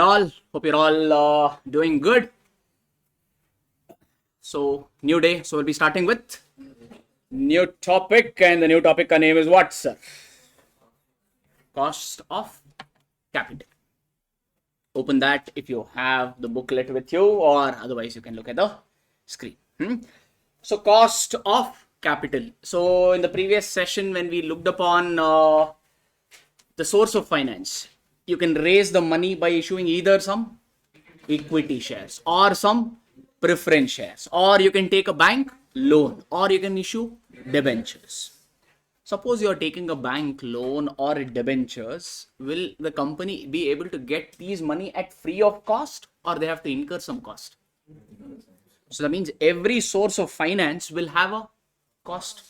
all? Hope you're all doing good. So, new day. So, we'll be starting with new topic, and the new topic name is what, sir? Cost of capital. Open that if you have the booklet with you, or otherwise you can look at the screen. So, cost of capital. So, in the previous session, when we looked upon the source of finance, you can raise the money by issuing either some equity shares or some preference shares, or you can take a bank loan, or you can issue debentures. Suppose you are taking a bank loan or debentures, will the company be able to get these money at free of cost, or they have to incur some cost? So that means every source of finance will have a cost.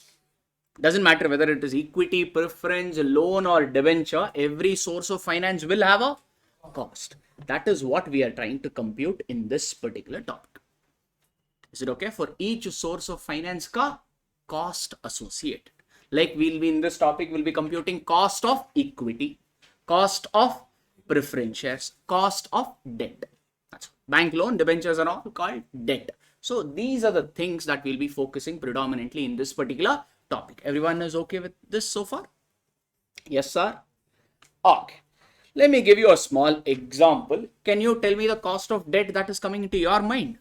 Doesn't matter whether it is equity, preference, loan, or debenture, every source of finance will have a cost. That is what we are trying to compute in this particular topic. Is it okay? For each source of finance ka cost associated. Like we'll be in this topic, we'll be computing cost of equity, cost of preference shares, cost of debt. That's bank loan, debentures are all called debt. So these are the things that we'll be focusing predominantly in this particular topic. Everyone is okay with this so far? Yes, sir. Okay. Let me give you a small example. Can you tell me the cost of debt that is coming into your mind?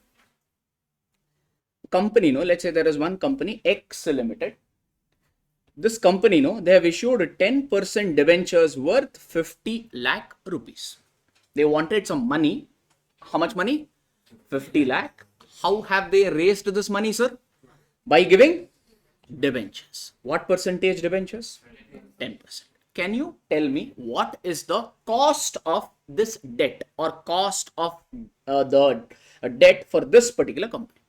Company, let's say there is one company, X Limited. This company, they have issued 10% debentures worth 50 lakh rupees. They wanted some money. How much money? 50 lakh. How have they raised this money, sir? By giving debentures. What percentage debentures? 10%. Can you tell me what is the cost of this debt, or cost of the debt for this particular company?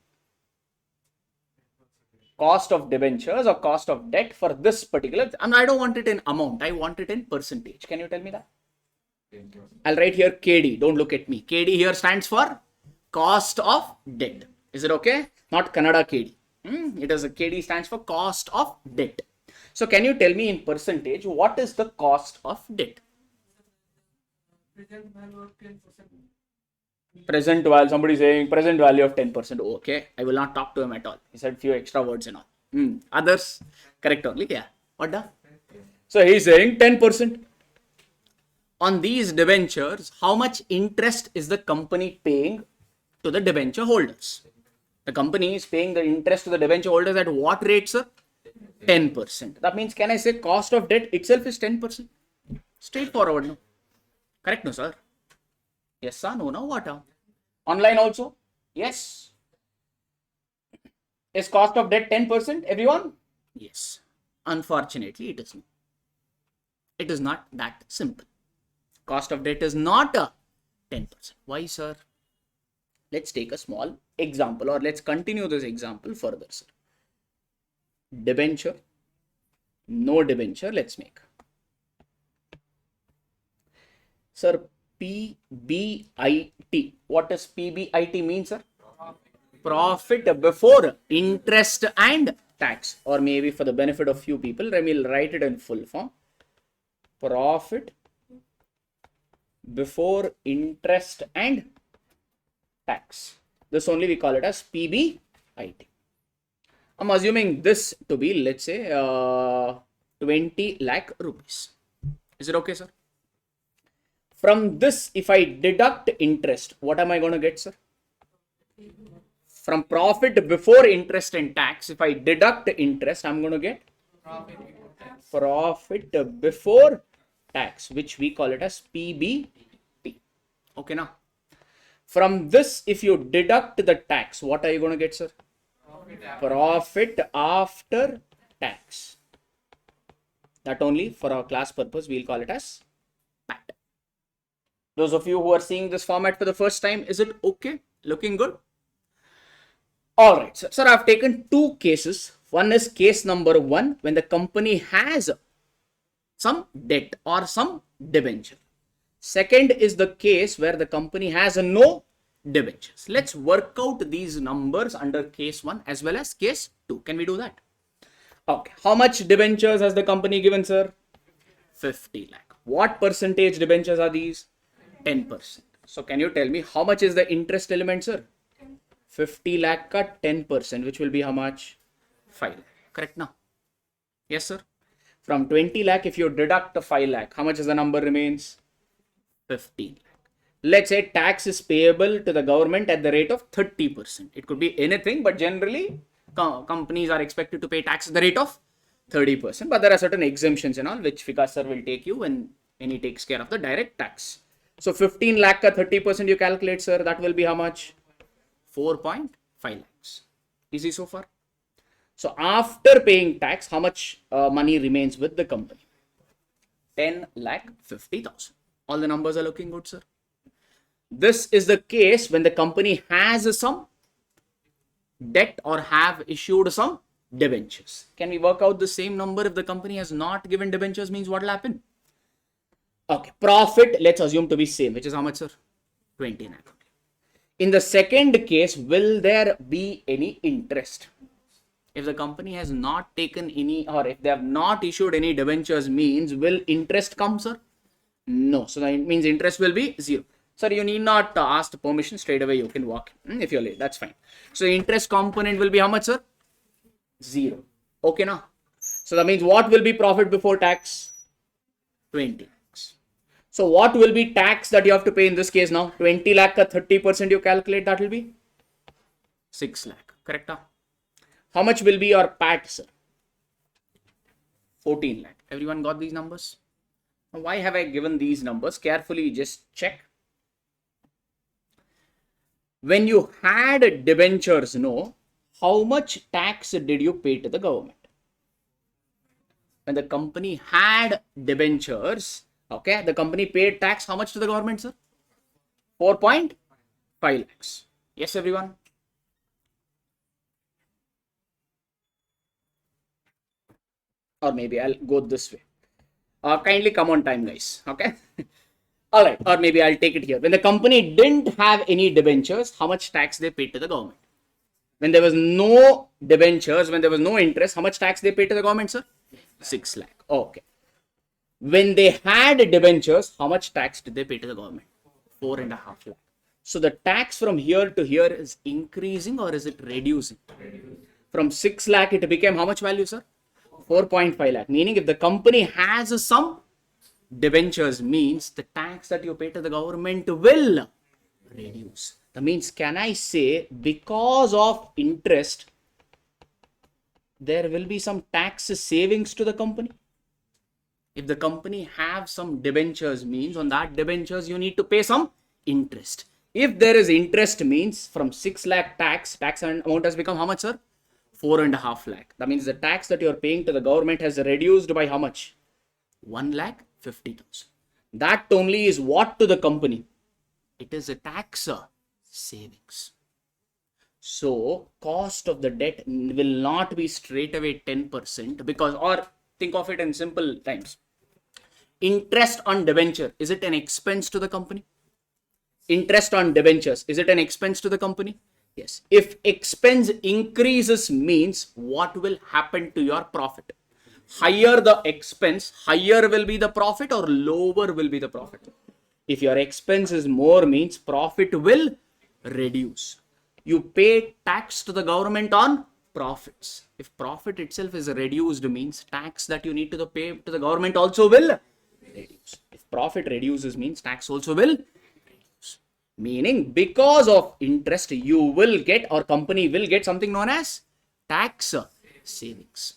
Cost of debentures or cost of debt for this particular, and I don't want it in amount, I want it in percentage. Can you tell me that? 10%. I'll write here KD. Don't look at me. KD here stands for cost of debt. Is it okay? Not Kannada KD. It is a KD stands for cost of debt. So can you tell me in percentage what is the cost of debt? Present value of 10%. Present value, somebody saying present value of 10%. Okay, I will not talk to him at all. He said few extra words and all. Others, correct only. Yeah. What the? So he's saying 10%. On these debentures, how much interest is the company paying to the debenture holders? The company is paying the interest to the debenture holders at what rate, sir? 10%. That means, can I say cost of debt itself is 10%? Straightforward, no? Correct, no, sir? Yes, sir, no, no, what? Online also? Yes. Is cost of debt 10%, everyone? Yes. Unfortunately, it is not. It is not that simple. Cost of debt is not a 10%. Why, sir? Let's take a small example, or let's continue this example further, sir. Debenture, no debenture, let's make. Sir, PBIT. What does PBIT mean, sir? Profit before interest and tax. Or maybe for the benefit of few people, I will write it in full form. Profit before interest and tax. This only we call it as PBIT. I'm assuming this to be, let's say, 20 lakh rupees. Is it okay, sir? From this, if I deduct interest, what am I going to get, sir? From profit before interest and tax, if I deduct interest, I'm going to get profit before tax, which we call it as PBT. Okay, now. From this, if you deduct the tax, what are you going to get, sir? Profit after tax. That only for our class purpose, we'll call it as PAT. Those of you who are seeing this format for the first time, is it okay? Looking good? Alright, sir, I've taken two cases. One is case number 1, when the company has some debt or some debenture. Second is the case where the company has no debentures. Let's work out these numbers under case 1 as well as case 2. Can we do that? Okay. How much debentures has the company given, sir? 50 lakh. What percentage debentures are these? 10%. So can you tell me how much is the interest element, sir? 50 lakh ka 10%, which will be how much? 5 lakh. Correct now? Yes, sir. From 20 lakh, if you deduct the 5 lakh, how much is the number remains? 15 lakh. Let's say tax is payable to the government at the rate of 30%. It could be anything, but generally companies are expected to pay tax at the rate of 30%. But there are certain exemptions and all, which Vikas sir will take you when he takes care of the direct tax. So 15 lakh ka 30% you calculate, sir, that will be how much? 4.5 lakhs. Easy so far? So after paying tax, how much money remains with the company? 10 lakh 50,000. All the numbers are looking good, sir. This is the case when the company has some debt or have issued some debentures. Can we work out the same number if the company has not given debentures? Means what will happen? Okay, profit, let's assume to be same, which is how much, sir? 20 lakh. In the second case, will there be any interest? If the company has not taken any, or if they have not issued any debentures, means will interest come, sir? No. So that means interest will be 0. Sir, you need not ask the permission, straight away you can walk if you're late. That's fine. So interest component will be how much, sir? 0. Okay, now. So that means what will be profit before tax? 20 lakhs. So what will be tax that you have to pay in this case now? 20 lakh ka 30% you calculate, that will be 6 lakh. Correct? How much will be your PAT, sir? 14 lakh. Everyone got these numbers? Now, why have I given these numbers? Carefully just check. When you had debentures, no, how much tax did you pay to the government? When the company had debentures, okay, the company paid tax, how much to the government, sir? 4.5 lakhs. Yes, everyone? Or maybe I'll go this way. Kindly come on time, guys. Okay. All right. Or maybe I'll take it here. When the company didn't have any debentures, how much tax they paid to the government? When there was no debentures, when there was no interest, how much tax they paid to the government, sir? 6 lakh. Okay. When they had debentures, how much tax did they pay to the government? 4.5 lakh. So the tax from here to here is increasing or is it reducing? From 6 lakh, it became how much value, sir? 4.5 lakh. Meaning if the company has some debentures, means the tax that you pay to the government will reduce. That means, can I say because of interest, there will be some tax savings to the company? If the company have some debentures, means on that debentures you need to pay some interest. If there is interest, means from 6 lakh tax amount has become how much, sir? 4.5 lakh. That means the tax that you are paying to the government has reduced by how much? 1,50,000. That only is what to the company? It is a tax savings. So cost of the debt will not be straight away 10% because, or think of it in simple times. Interest on debenture, is it an expense to the company? Interest on debentures, is it an expense to the company? Yes. If expense increases, means what will happen to your profit? Higher the expense, higher will be the profit or lower will be the profit? If your expense is more, means profit will reduce. You pay tax to the government on profits. If profit itself is reduced, means tax that you need to pay to the government also will reduce. If profit reduces, means tax also will reduce. Meaning because of interest, you will get, or company will get, something known as tax savings.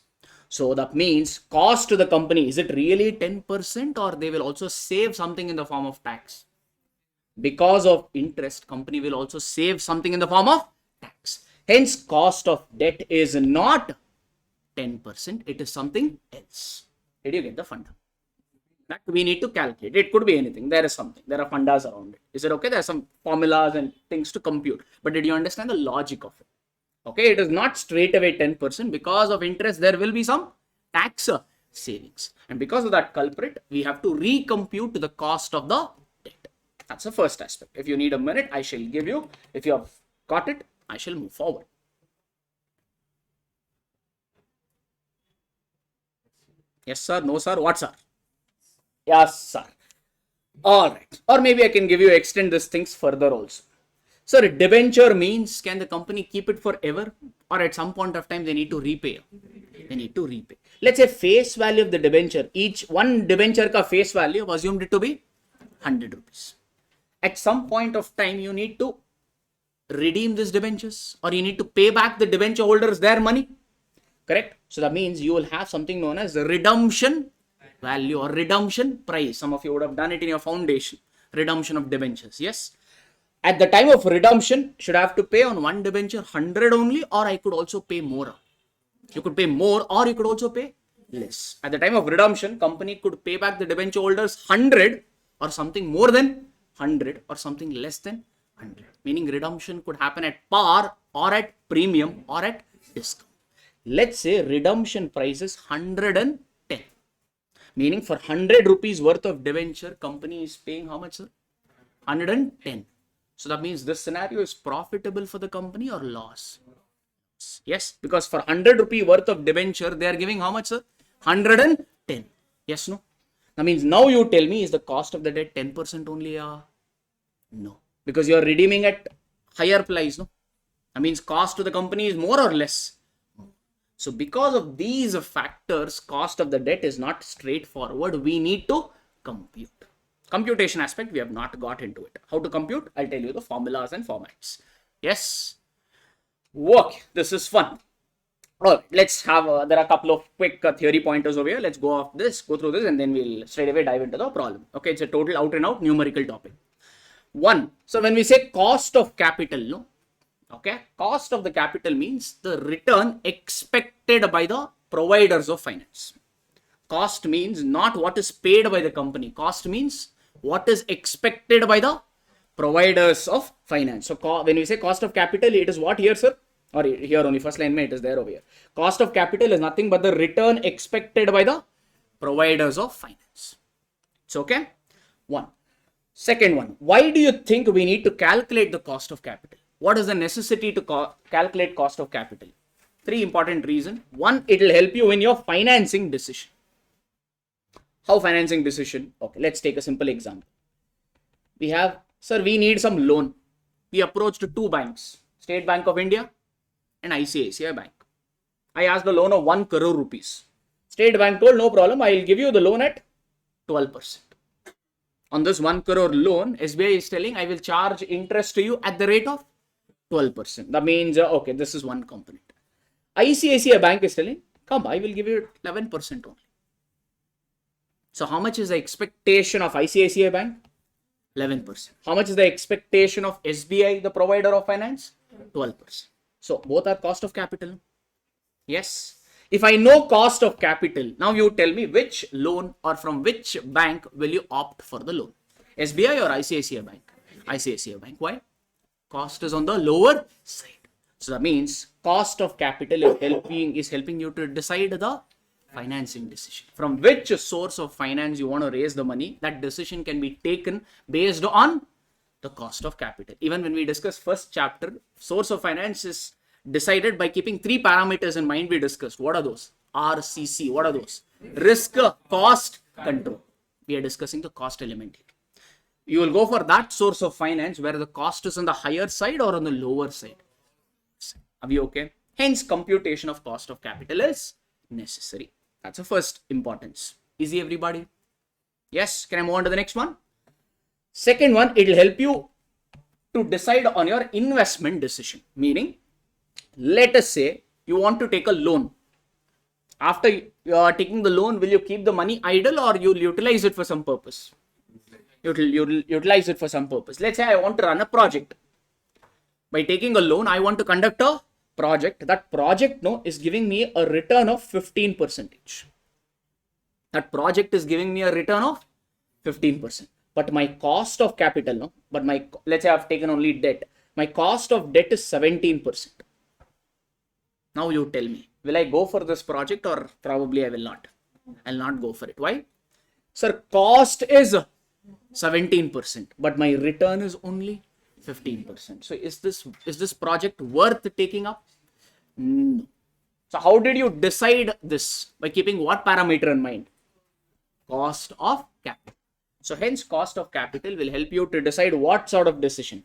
So that means cost to the company, is it really 10% or they will also save something in the form of tax? Because of interest, company will also save something in the form of tax. Hence, cost of debt is not 10%, it is something else. Did you get the funda? That we need to calculate. It could be anything. There is something. There are fundas around it. Is it okay? There are some formulas and things to compute. But did you understand the logic of it? Okay, it is not straight away 10%. Because of interest, there will be some tax savings. And because of that culprit, we have to recompute the cost of the debt. That's the first aspect. If you need a minute, I shall give you. If you have got it, I shall move forward. Yes, sir. No, sir. What, sir? Yes, sir. All right. Or maybe I can give you extend these things further also. Sir, debenture means can the company keep it forever, or at some point of time they need to repay? They need to repay. Let's say face value of the debenture. Each one debenture ka face value was assumed it to be 100 rupees. At some point of time you need to redeem these debentures, or you need to pay back the debenture holders their money. Correct? So that means you will have something known as the redemption value or redemption price. Some of you would have done it in your foundation. Redemption of debentures. Yes. At the time of redemption, should I have to pay on one debenture 100 only, or I could also pay more? You could pay more, or you could also pay less. At the time of redemption, company could pay back the debenture holders 100 or something more than 100 or something less than 100. Meaning redemption could happen at par or at premium or at discount. Let's say redemption price is 110. Meaning for 100 rupees worth of debenture, company is paying how much, sir? 110. So that means this scenario is profitable for the company or loss? Yes, because for 100 rupee worth of debenture, they are giving how much, sir? 110. Yes, no? That means now you tell me, is the cost of the debt 10% only? No. Because you are redeeming at higher price, no? That means cost to the company is more or less? So because of these factors, cost of the debt is not straightforward. We need to compute. Computation aspect, we have not got into it. How to compute? I'll tell you the formulas and formats. Yes. Okay, this is fun. All right, let's have, there are a couple of quick theory pointers over here. Let's go through this, and then we'll straight away dive into the problem. Okay, it's a total out and out numerical topic. One, so when we say cost of capital, no? Okay, cost of the capital means the return expected by the providers of finance. Cost means not what is paid by the company. Cost means what is expected by the providers of finance. So when we say cost of capital, it is what here, sir? Or here only, first line, it is there over here. Cost of capital is nothing but the return expected by the providers of finance. It's okay? One. Second one, why do you think we need to calculate the cost of capital? What is the necessity to calculate cost of capital? Three important reasons. One, it will help you in your financing decision. How financing decision? Okay, let's take a simple example. We have, sir, we need some loan. We approached two banks, State Bank of India and ICICI Bank. I asked the loan of 1 crore rupees. State Bank told, no problem, I will give you the loan at 12%. On this 1 crore loan, SBI is telling, I will charge interest to you at the rate of 12%. That means, okay, this is one component. ICICI Bank is telling, come, I will give you 11% only. So how much is the expectation of ICICI Bank? 11%. How much is the expectation of SBI, the provider of finance? 12%. So both are cost of capital. Yes. If I know cost of capital, now you tell me which loan or from which bank will you opt for the loan? SBI or ICICI Bank? ICICI Bank. Why? Cost is on the lower side. So that means cost of capital is helping you to decide the financing decision. From which source of finance you want to raise the money, that decision can be taken based on the cost of capital. Even when we discuss first chapter, source of finance is decided by keeping three parameters in mind we discussed. What are those? RCC. What are those? Risk, cost, control. We are discussing the cost element here. You will go for that source of finance where the cost is on the higher side or on the lower side. Are we okay? Hence, computation of cost of capital is necessary. That's the first importance. Easy, everybody? Yes. Can I move on to the next one? Second one, it will help you to decide on your investment decision. Meaning, let us say you want to take a loan. After you are taking the loan, will you keep the money idle or you will utilize it for some purpose? You will utilize it for some purpose. Let's say I want to run a project. By taking a loan, I want to conduct a project. That project is giving me a return of 15%. That project is giving me a return of 15%. But my cost of capital, let's say I've taken only debt. My cost of debt is 17%. Now you tell me, will I go for this project or probably I will not? I'll not go for it. Why? Sir, cost is 17%, but my return is only 15%. So is this project worth taking up? No. So how did you decide this? By keeping what parameter in mind? Cost of capital. So hence cost of capital will help you to decide what sort of decision?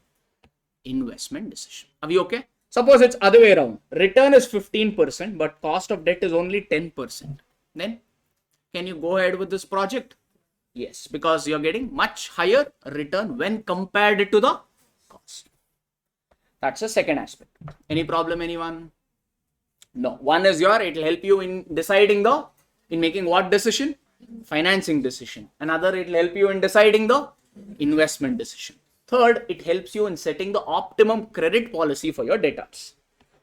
Investment decision. Are we okay? Suppose it's other way around. Return is 15%, but cost of debt is only 10%. Then can you go ahead with this project? Yes, because you're getting much higher return when compared to the cost. That's the second aspect. Any problem, anyone? No. One is it will help you in deciding in making what decision? Financing decision. Another, it will help you in deciding the investment decision. Third, it helps you in setting the optimum credit policy for your debtors.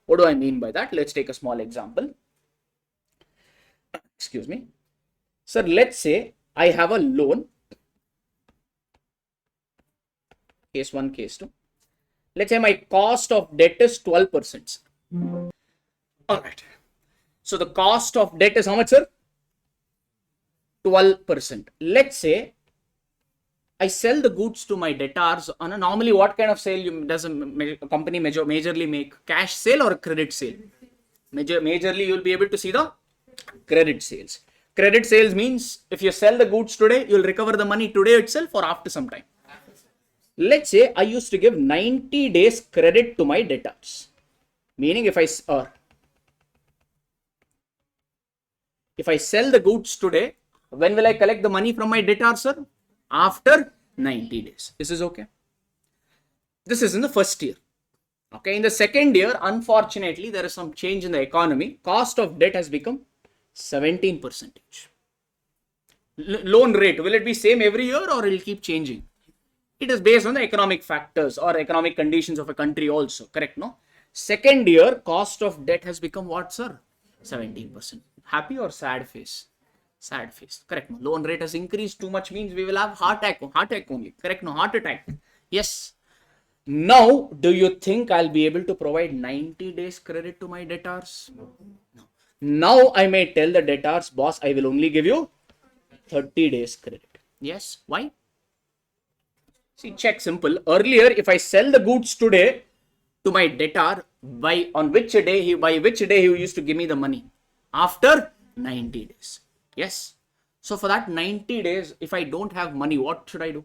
What do I mean by that? Let's take a small example. Excuse me. Sir, let's say I have a loan. Case 1, case 2. Let's say my cost of debt is 12%. All right. So the cost of debt is how much, sir? 12%. Let's say I sell the goods to my debtors on a normally what kind of sale does a company majorly make? Cash sale or a credit sale? Majorly you'll be able to see the credit sales. Credit sales means if you sell the goods today, you'll recover the money today itself or after some time. Let's say I used to give 90 days credit to my debtors. Meaning if I sell the goods today, when will I collect the money from my debtors, sir? After 90 days. This is okay. This is in the first year. Okay. In the second year, unfortunately, there is some change in the economy. Cost of debt has become 17%. Loan rate, will it be same every year or it will keep changing? It is based on the economic factors or economic conditions of a country also. Correct, no? Second year, cost of debt has become what, sir? 17%. Happy or sad face? Sad face. Correct, no? Loan rate has increased too much means we will have heart attack only. Correct, no? Heart attack. Yes. Now, do you think I'll be able to provide 90 days credit to my debtors? No. Now I may tell the debtors, boss, I will only give you 30 days credit. Yes. Why? See, check simple. Earlier, if I sell the goods today to my debtor, by which day he used to give me the money? After 90 days. Yes. So for that 90 days, if I don't have money, what should I do?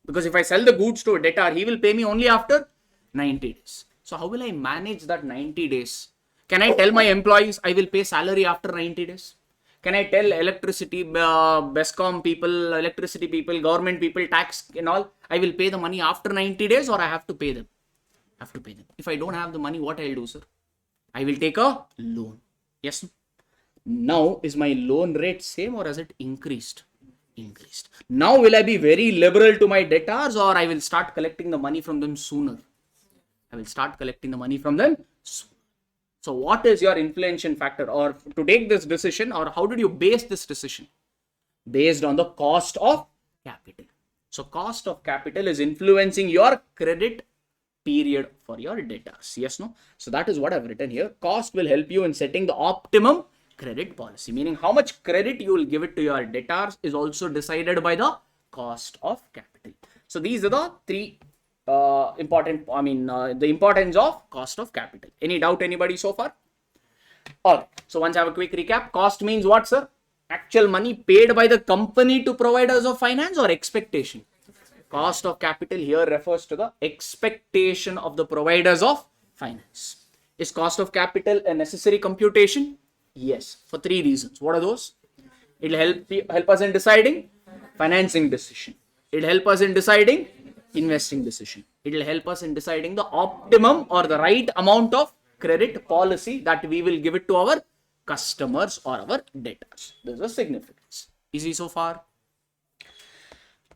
Because if I sell the goods to a debtor, he will pay me only after 90 days. So how will I manage that 90 days? Can I tell my employees I will pay salary after 90 days? Can I tell electricity, BESCOM people, electricity people, government people, tax and all, I will pay the money after 90 days or I have to pay them? I have to pay them. If I don't have the money, what I'll do, sir? I will take a loan. Yes. Now, is my loan rate same or has it increased? Increased. Now, will I be very liberal to my debtors or I will start collecting the money from them sooner? I will start collecting the money from them sooner. So what is your influential factor or to take this decision or how did you base this decision? Based on the cost of capital. So cost of capital is influencing your credit period for your debtors. Yes, no? So that is what I've written here. Cost will help you in setting the optimum credit policy, meaning how much credit you will give it to your debtors is also decided by the cost of capital. So these are the three the importance of cost of capital. Any doubt, anybody so far? Alright, so once I have a quick recap, cost means what, sir? Actual money paid by the company to providers of finance or expectation? Cost of capital here refers to the expectation of the providers of finance. Is cost of capital a necessary computation? Yes, for three reasons. What are those? It will help us in deciding financing decision. It will help us in deciding investing decision. It will help us in deciding the optimum or the right amount of credit policy that we will give it to our customers or our debtors. There's a significance. Easy so far?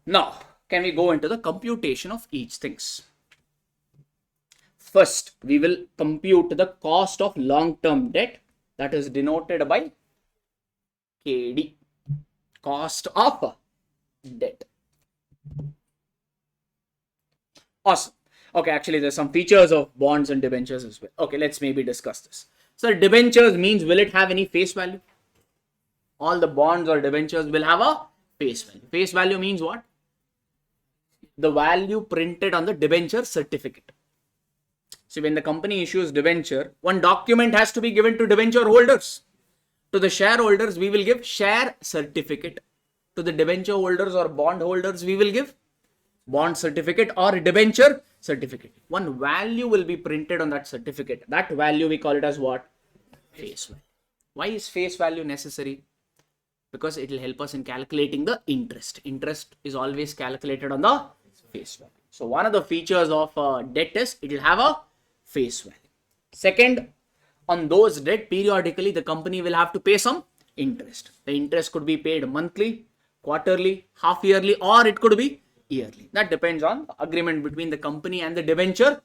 Now, can we go into the computation of each things? First, we will compute the cost of long-term debt, that is denoted by KD, cost of debt. Awesome. Okay, actually there's some features of bonds and debentures as well. Okay, let's maybe discuss this. So debentures means, will it have any face value? All the bonds or debentures will have a face value. Face value means what? The value printed on the debenture certificate. So when the company issues debenture, one document has to be given to debenture holders. To the shareholders, we will give share certificate. to the debenture holders or bond holders, we will give bond certificate or debenture certificate. One value will be printed on that certificate. That value we call it as what? Face value. Why is face value necessary? Because it will help us in calculating the interest. Interest is always calculated on the face value. So one of the features of debt is it will have a face value. Second, on those debt, periodically the company will have to pay some interest. The interest could be paid monthly, quarterly, half yearly, or it could be yearly. That depends on the agreement between the company and the debenture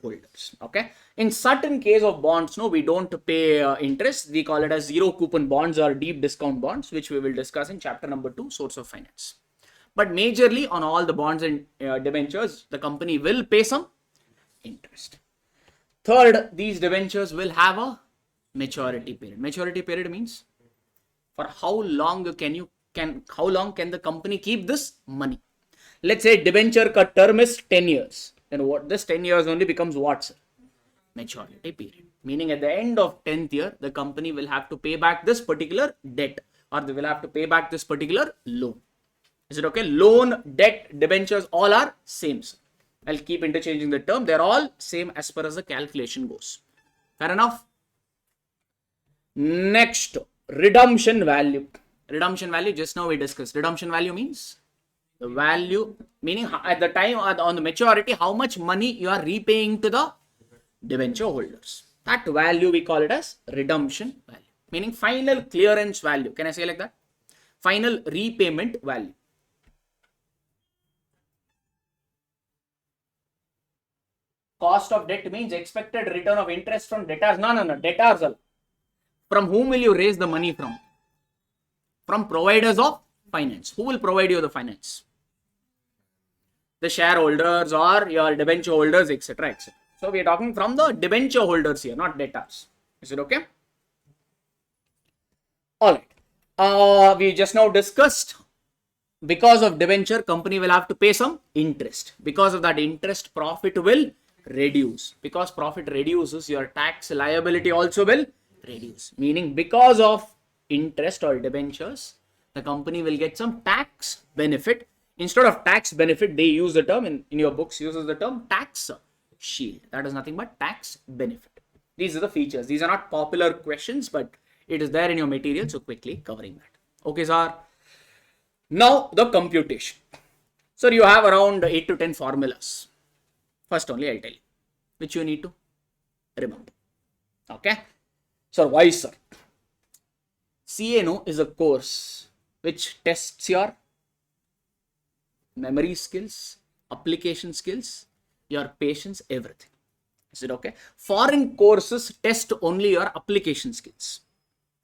holders. Okay. In certain case of bonds, no, we don't pay interest. We call it as zero coupon bonds or deep discount bonds, which we will discuss in chapter number 2, source of finance. But majorly on all the bonds and debentures, the company will pay some interest. Third, these debentures will have a maturity period. Maturity period means for how long can the company keep this money? Let's say debenture term is 10 years. Then what this 10 years only becomes what, sir? Maturity period. Meaning at the end of 10th year, the company will have to pay back this particular debt, or they will have to pay back this particular loan. Is it okay? Loan, debt, debentures, all are same, sir. I'll keep interchanging the term. They're all same as far as the calculation goes. Fair enough? Next, redemption value. Redemption value, just now we discussed. Redemption value means the value, meaning at the time on the maturity, how much money you are repaying to the debenture holders. That value we call it as redemption value. Meaning final clearance value. Can I say like that? Final repayment value. Cost of debt means expected return of interest from debtors. No. Debtors. From whom will you raise the money from? From providers of finance. Who will provide you the finance? The shareholders or your debenture holders, etc. etc. So we are talking from the debenture holders here, not debtors. Is it okay? Alright. We just now discussed, because of debenture, company will have to pay some interest. Because of that interest, profit will reduce. Because profit reduces, your tax liability also will reduce. Meaning because of interest or debentures, the company will get some tax benefit. Instead of tax benefit, they use the term in your books, uses the term tax shield. That is nothing but tax benefit. These are the features. These are not popular questions, but it is there in your material. So quickly covering that. Okay, sir. Now the computation. So you have around 8 to 10 formulas. First only I'll tell you, which you need to remember. Okay. So why, sir? CA is a course which tests your memory skills, application skills, your patience, everything. Is it okay? Foreign courses test only your application skills.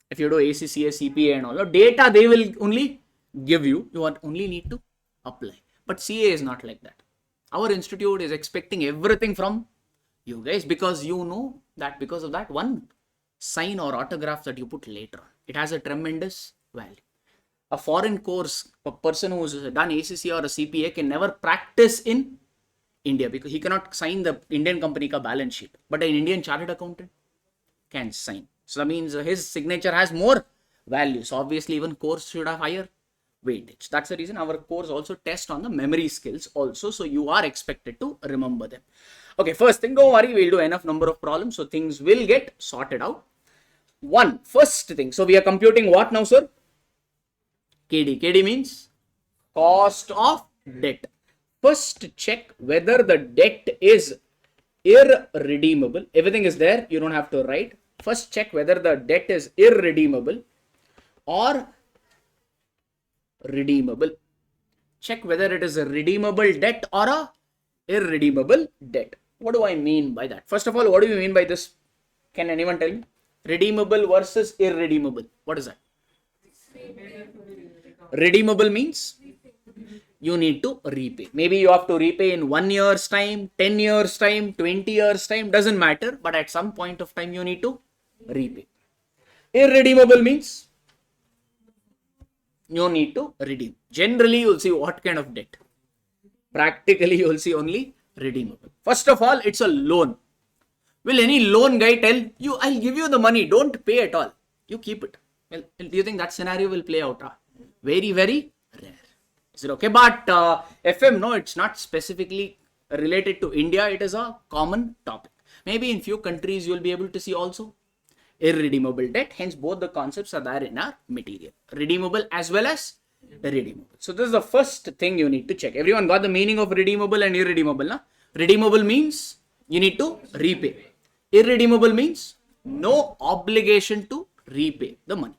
If you do ACCA, CPA and all, the data they will only give you, you only need to apply. But CA is not like that. Our institute is expecting everything from you guys, because you know that because of that one sign or autograph that you put later on, it has a tremendous value. A foreign course, a person who's done ACCA or a CPA can never practice in India because he cannot sign the Indian company ka balance sheet. But an Indian chartered accountant can sign. So that means his signature has more value. So obviously even course should have higher weightage. That's the reason our course also tests on the memory skills also. So you are expected to remember them. Okay, first thing, don't worry, we'll do enough number of problems. So things will get sorted out. First thing. So we are computing what now, sir? KD. KD means cost of debt. First check whether the debt is irredeemable. Everything is there. You don't have to write. First check whether the debt is irredeemable or redeemable. Check whether it is a redeemable debt or a irredeemable debt. What do I mean by that? First of all, what do you mean by this? Can anyone tell me? Redeemable versus irredeemable. What is that? Redeemable means you need to repay. Maybe you have to repay in 1 year's time, 10 years time, 20 years time, doesn't matter. But at some point of time, you need to repay. Irredeemable means you need to redeem. Generally, you'll see what kind of debt. Practically, you'll see only redeemable. First of all, it's a loan. Will any loan guy tell you, I'll give you the money, don't pay at all. You keep it. Well, do you think that scenario will play out? Very, very Is it okay? But FM, no, it's not specifically related to India. It is a common topic. Maybe in few countries you will be able to see also irredeemable debt. Hence, both the concepts are there in our material. Redeemable as well as irredeemable. So this is the first thing you need to check. Everyone got the meaning of redeemable and irredeemable, na? Redeemable means you need to repay. Irredeemable means no obligation to repay the money.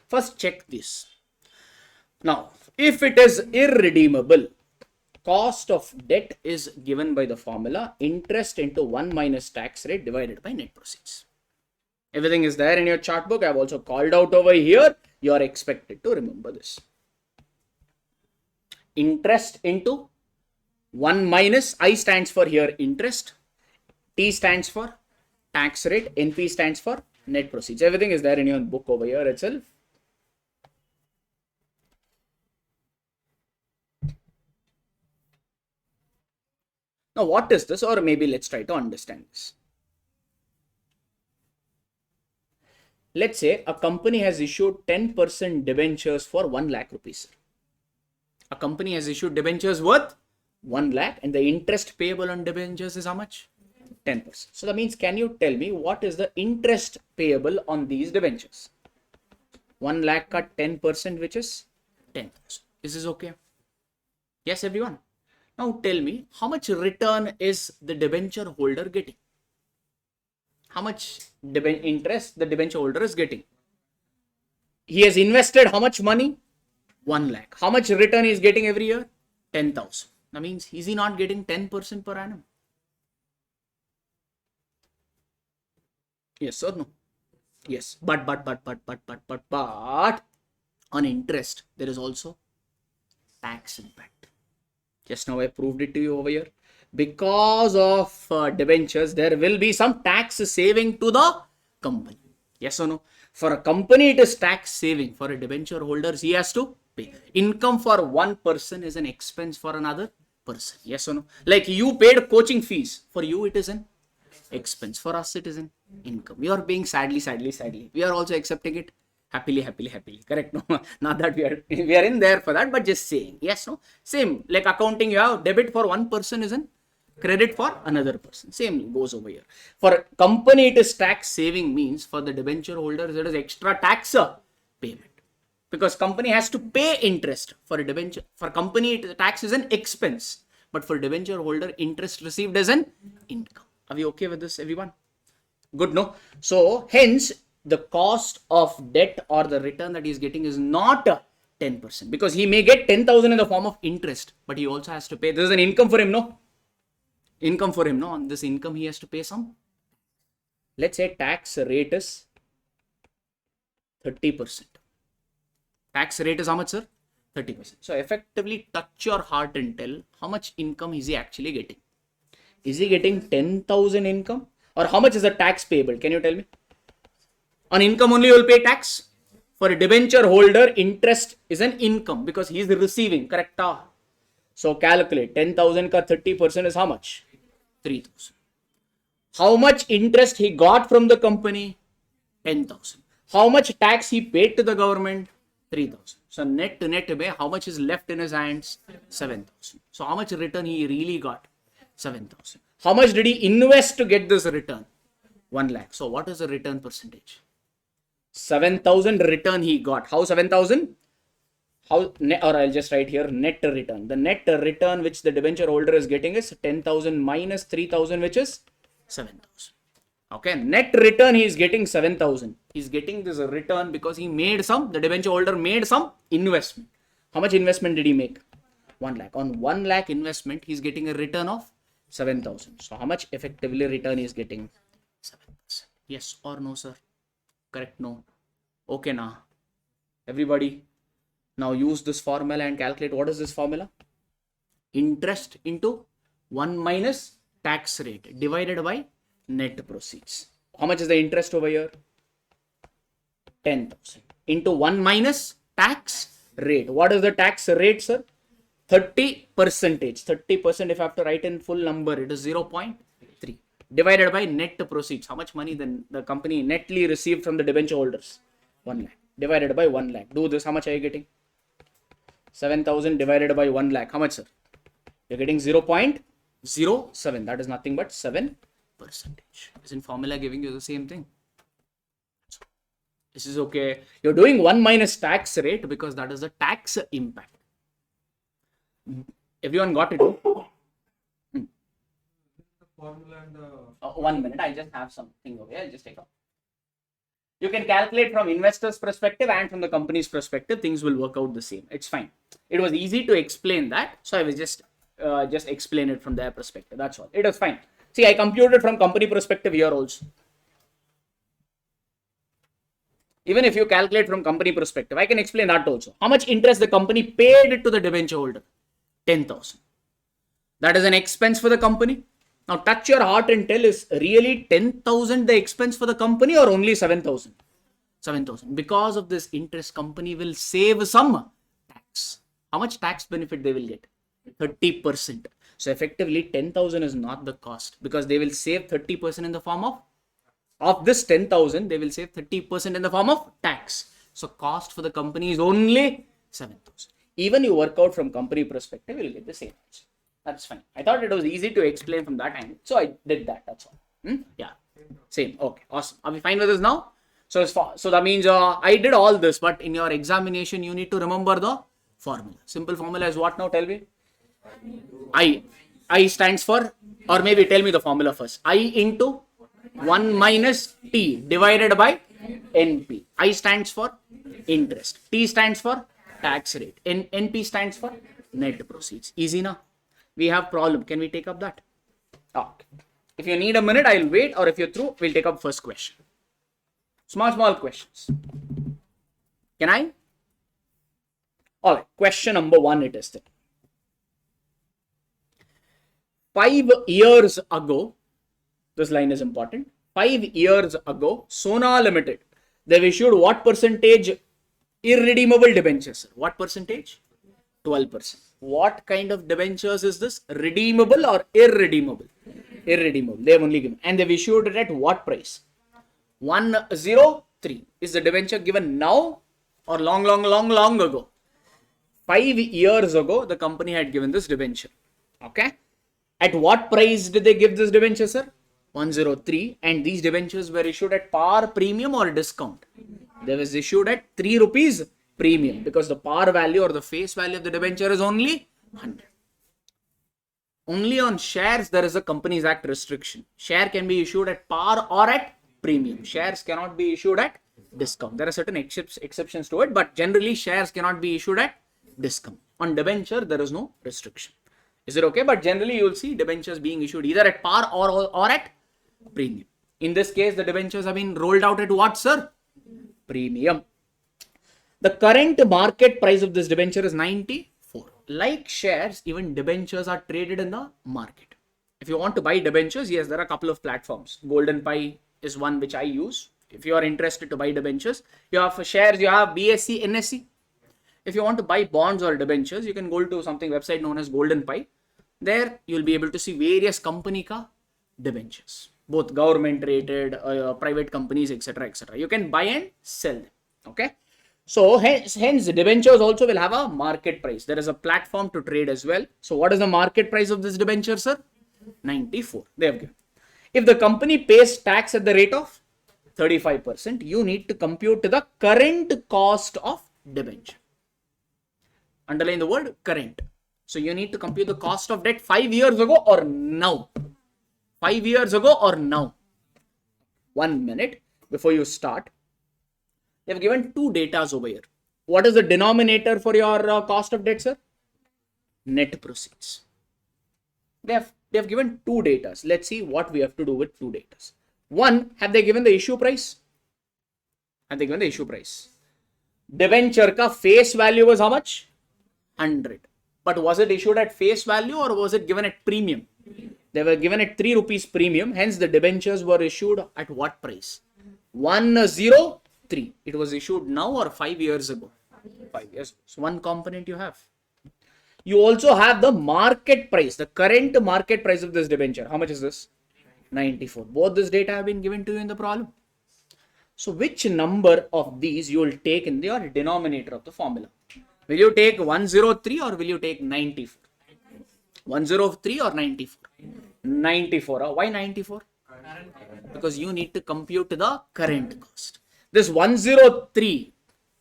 First check this. Now, if it is irredeemable, cost of debt is given by the formula interest into 1 minus tax rate divided by net proceeds. Everything is there in your chart book. I have also called out over here. You are expected to remember this. Interest into 1 minus, I stands for here interest, T stands for tax rate, NP stands for net proceeds. Everything is there in your book over here itself. Now, what is this? Or maybe let's try to understand this. Let's say a company has issued 10% debentures for 1 lakh rupees. A company has issued debentures worth 1 lakh and the interest payable on debentures is how much? 10%. So that means, can you tell me what is the interest payable on these debentures? 1 lakh cut 10%, which is 10%. Is this okay? Yes, everyone. Now tell me, how much return is the debenture holder getting? How much interest the debenture holder is getting? He has invested how much money? 1 lakh. How much return he is getting every year? 10,000. That means, is he not getting 10% per annum? Yes or no? Yes. But on interest, there is also tax impact. Just now I proved it to you over here. Because of debentures, there will be some tax saving to the company. Yes or no? For a company, it is tax saving. For a debenture holder, he has to pay. Income for one person is an expense for another person. Yes or no? Like you paid coaching fees. For you, it is an expense. For us, it is an income. We are paying sadly. We are also accepting it happily. Correct? No, not that we are in there for that, but just saying. Yes, no? Same. Like accounting, you have debit for one person is an credit for another person. Same goes over here. For company, it is tax saving, means for the debenture holders, it is extra tax payment. Because company has to pay interest. For a debenture, for company, tax is an expense. But for debenture holder, interest received as an income. Are we okay with this, everyone? Good, no? So, hence, the cost of debt or the return that he is getting is not 10%. Because he may get 10,000 in the form of interest, but he also has to pay. This is an income for him, no? Income for him, no? On this income, he has to pay some. Let's say tax rate is 30%. Tax rate is how much, sir? 30%. So, effectively touch your heart and tell how much income is he actually getting. Is he getting 10,000 income? Or how much is the tax payable? Can you tell me? On income only you will pay tax. For a debenture holder, interest is an income because he is receiving, correct? So calculate 10,000 ka 30% is how much? 3,000. How much interest he got from the company? 10,000. How much tax he paid to the government? 3,000. So net to net, how much is left in his hands? 7,000. So how much return he really got? 7,000. How much did he invest to get this return? 1 lakh. So what is the return percentage? 7,000 return he got. How 7,000? How, or I'll just write here net return. The net return which the debenture holder is getting is 10,000 minus 3,000, which is 7,000. Okay, net return he is getting 7,000. He's getting this return because he made some, the debenture holder made some investment. How much investment did he make? 1 lakh. On 1 lakh investment, he's getting a return of 7,000. So how much effectively return he is getting? 7%. Yes or no, sir? Correct? No. Okay, now. Everybody, now use this formula and calculate. What is this formula? Interest into 1 minus tax rate divided by net proceeds. How much is the interest over here? 10,000 into 1 minus tax rate. What is the tax rate, sir? 30%. 30%, if I have to write in full number, it is 0.3 divided by net proceeds. How much money then the company netly received from the debenture holders? 1 lakh divided by 1 lakh. Do this. How much are you getting? 7,000 divided by 1 lakh. How much, sir? You're getting 0.07. That is nothing but 7%. Isn't formula giving you the same thing? This is okay. You're doing 1 minus tax rate because that is the tax impact. Everyone got it? Formula and the 1 minute. I just have something over here. I'll just take out. You can calculate from investor's perspective and from the company's perspective. Things will work out the same. It's fine. It was easy to explain that, so I will just explain it from their perspective. That's all. It was fine. See, I computed from company perspective here also. Even if you calculate from company perspective, I can explain that also. How much interest the company paid to the debenture holder? 10,000. That is an expense for the company. Now touch your heart and tell, is really 10,000 the expense for the company or only 7,000? 7,000. Because of this interest, company will save some tax. How much tax benefit they will get? 30%. So effectively 10,000 is not the cost because they will save 30% in the form of this 10,000, they will save 30% in the form of tax. So cost for the company is only 7,000. Even you work out from company perspective, you will get the same answer. That's fine. I thought it was easy to explain from that angle. So I did that. That's all. Yeah. Same. Okay. Awesome. Are we fine with this now? So that means I did all this, but in your examination, you need to remember the formula. Simple formula is what now? Tell me. I stands for, or maybe tell me the formula first. I into 1 minus T divided by NP. I stands for interest. T stands for tax rate. NP stands for net proceeds. Easy now. We have problem. Can we take up that? Okay. If you need a minute, I'll wait, or if you're through, we'll take up first question. Small questions. Can I? All right. Question number 1 it is then. 5 years ago, this line is important. 5 years ago, Sona Limited, they've issued what percentage irredeemable debentures? What percentage? 12%. What kind of debentures is this? Redeemable or irredeemable? Irredeemable. They have only given. And they've issued it at what price? 103. Is the debenture given now or long ago? 5 years ago, the company had given this debenture. Okay. At what price did they give this debenture, sir? 103. And these debentures were issued at par, premium or discount? They was issued at 3 rupees premium because the par value or the face value of the debenture is only 100. Only on shares there is a Companies Act restriction. Share can be issued at par or at premium. Shares cannot be issued at discount. There are certain exceptions to it, but generally shares cannot be issued at discount. On debenture there is no restriction. Is it okay? But generally you will see debentures being issued either at par or at premium. In this case the debentures have been rolled out at what, sir? Premium. The current market price of this debenture is 94. Like shares, even debentures are traded in the market. If you want to buy debentures, yes, there are a couple of platforms. Golden Pie is one which I use. If you are interested to buy debentures, you have for shares, you have BSE, NSE. If you want to buy bonds or debentures, you can go to something website known as Golden Pie. There you will be able to see various company ka debentures, both government rated, private companies, etc., etc. You can buy and sell them. Okay. So hence the debentures also will have a market price. There is a platform to trade as well. So what is the market price of this debenture, sir? 94. They have given. If the company pays tax at the rate of 35%, you need to compute the current cost of debenture. Underline the word current. So you need to compute the cost of debt 5 years ago or now. 5 years ago or now. 1 minute before you start. They have given 2 datas over here. What is the denominator for your cost of debt, sir? Net proceeds. They have given 2 datas. Let's see what we have to do with 2 datas. One, have they given the issue price? Have they given the issue price? Debenture ka face value was how much? 100. But was it issued at face value or was it given at premium? They were given at 3 rupees premium. Hence the debentures were issued at what price? 103. It was issued now or 5 years ago? 5 years. So one component you have. You also have the market price, the current market price of this debenture. How much is this? 94. Both this data have been given to you in the problem. So which number of these you will take in your denominator of the formula? Will you take 103 or will you take 94? 103 or 94? 94. Why 94? Because you need to compute the current cost. This 103,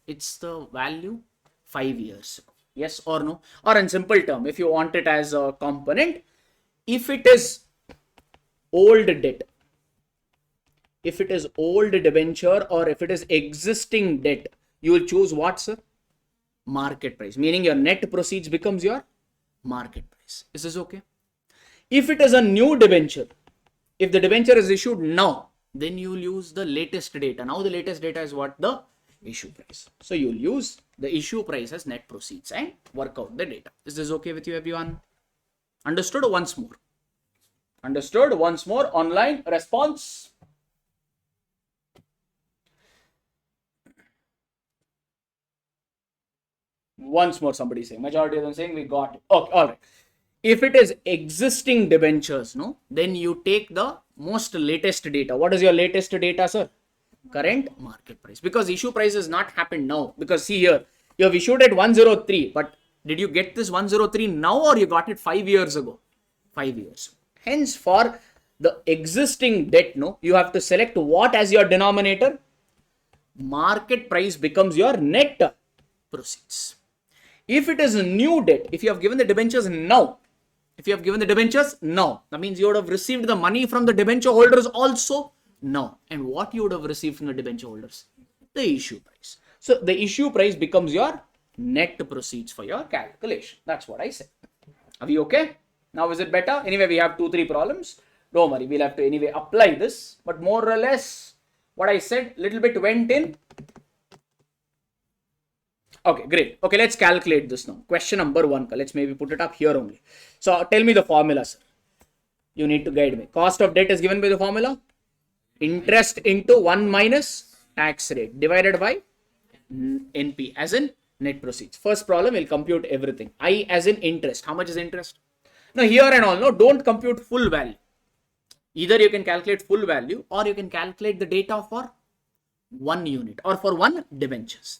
it's the value 5 years ago. Yes or no? Or in simple term, if you want it as a component, if it is old debt, if it is old debenture or if it is existing debt, you will choose what, sir? Market price, meaning your net proceeds becomes your market price. Is this okay? If it is a new debenture, if the debenture is issued now, then you will use the latest data. Now the latest data is what? The issue price. So you will use the issue price as net proceeds and work out the data. Is this okay with you, everyone? Understood? Once more. Understood? Once more. Online response. Once more, somebody saying. Majority of them saying we got it. Okay, all right. If it is existing debentures, no, then you take the most latest data. What is your latest data, sir? Current market price. Because issue price has not happened now. Because see here, you have issued at 103, but did you get this 103 now or you got it 5 years ago? 5 years. Hence, for the existing debt, no, you have to select what as your denominator? Market price becomes your net proceeds. If it is a new debt, if you have given the debentures now, that means you would have received the money from the debenture holders also now. And what you would have received from the debenture holders? The issue price. So the issue price becomes your net proceeds for your calculation. That's what I said. Are we okay? Now is it better? Anyway, we have 2-3 problems. Don't worry, we'll have to anyway apply this. But more or less, what I said, little bit went in. Okay, great. Okay, let's calculate this now. Question number 1. Let's maybe put it up here only. So tell me the formula, sir. You need to guide me. Cost of debt is given by the formula. Interest into 1 minus tax rate divided by NP as in net proceeds. First problem, we'll compute everything. I as in interest. How much is interest? Now here and all, no, don't compute full value. Either you can calculate full value or you can calculate the data for 1 unit or for 1 debentures.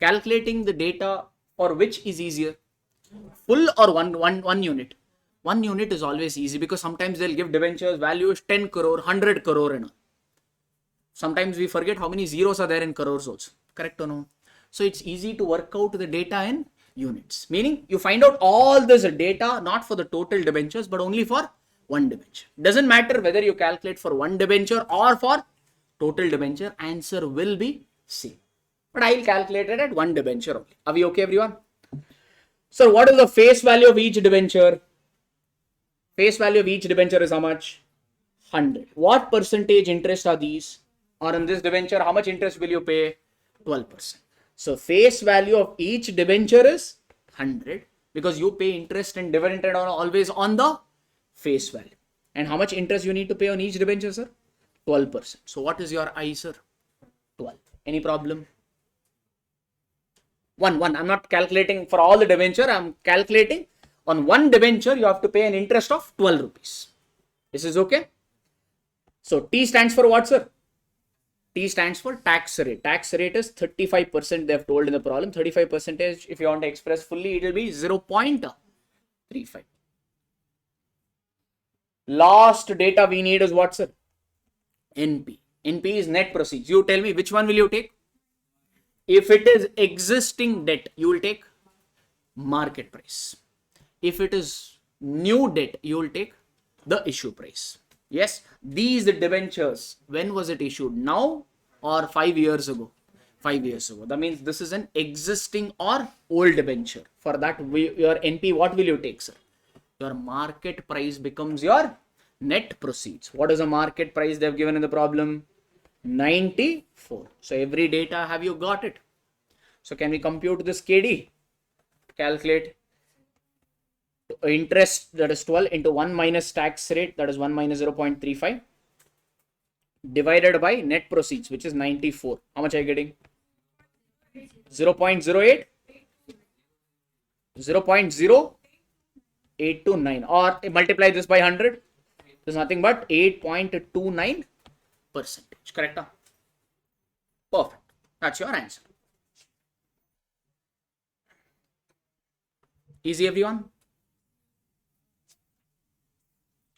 Calculating the data for which is easier? Full or one unit? 1 unit is always easy because sometimes they'll give debentures value is 10 crore, 100 crore and all. Sometimes we forget how many zeros are there in crores also. Correct or no? So it's easy to work out the data in units. Meaning you find out all this data not for the total debentures but only for 1 debenture. Doesn't matter whether you calculate for 1 debenture or for total debenture, answer will be same. But I will calculate it at 1 debenture only. Are we okay, everyone? So what is the face value of each debenture? Face value of each debenture is how much? 100. What percentage interest are these? Or in this debenture, how much interest will you pay? 12%. So face value of each debenture is 100 because you pay interest and dividend and always on the face value. And how much interest you need to pay on each debenture, sir? 12%. So what is your I, sir? 12. Any problem? 1. I'm not calculating for all the debenture. I'm calculating on 1 debenture. You have to pay an interest of 12 rupees. This is okay. So T stands for what, sir? T stands for tax rate. Tax rate is 35%. They have told in the problem. 35%. If you want to express fully, it will be 0.35. Last data we need is what, sir? NP. NP is net proceeds. You tell me which one will you take? If it is existing debt, you will take market price. If it is new debt, you will take the issue price. Yes, these debentures, when was it issued? Now or 5 years ago? 5 years ago. That means this is an existing or old debenture. For that, your NP, what will you take, sir? Your market price becomes your net proceeds. What is the market price they have given in the problem? 94. So every data, have you got it? So can we compute this KD? Calculate interest, that is 12 into 1 minus tax rate, that is 1 minus 0.35 divided by net proceeds, which is 94. How much are you getting? 0.08? 0.0829 or multiply this by 100. There's nothing but 8.29%. Correct? Huh? Perfect. That's your answer. Easy, everyone?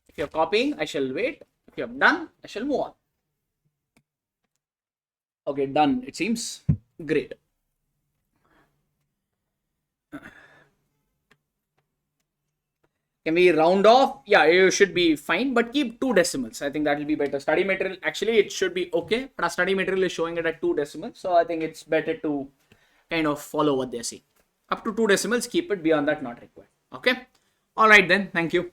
If you're copying, I shall wait. If you have done, I shall move on. Okay, done, it seems. Great. Can we round off? Yeah, you should be fine, but keep 2 decimals. I think that will be better. Study material, actually, it should be okay, but our study material is showing it at 2 decimals. So I think it's better to kind of follow what they're saying. Up to 2 decimals, keep it. Beyond that, not required. Okay. All right, then. Thank you.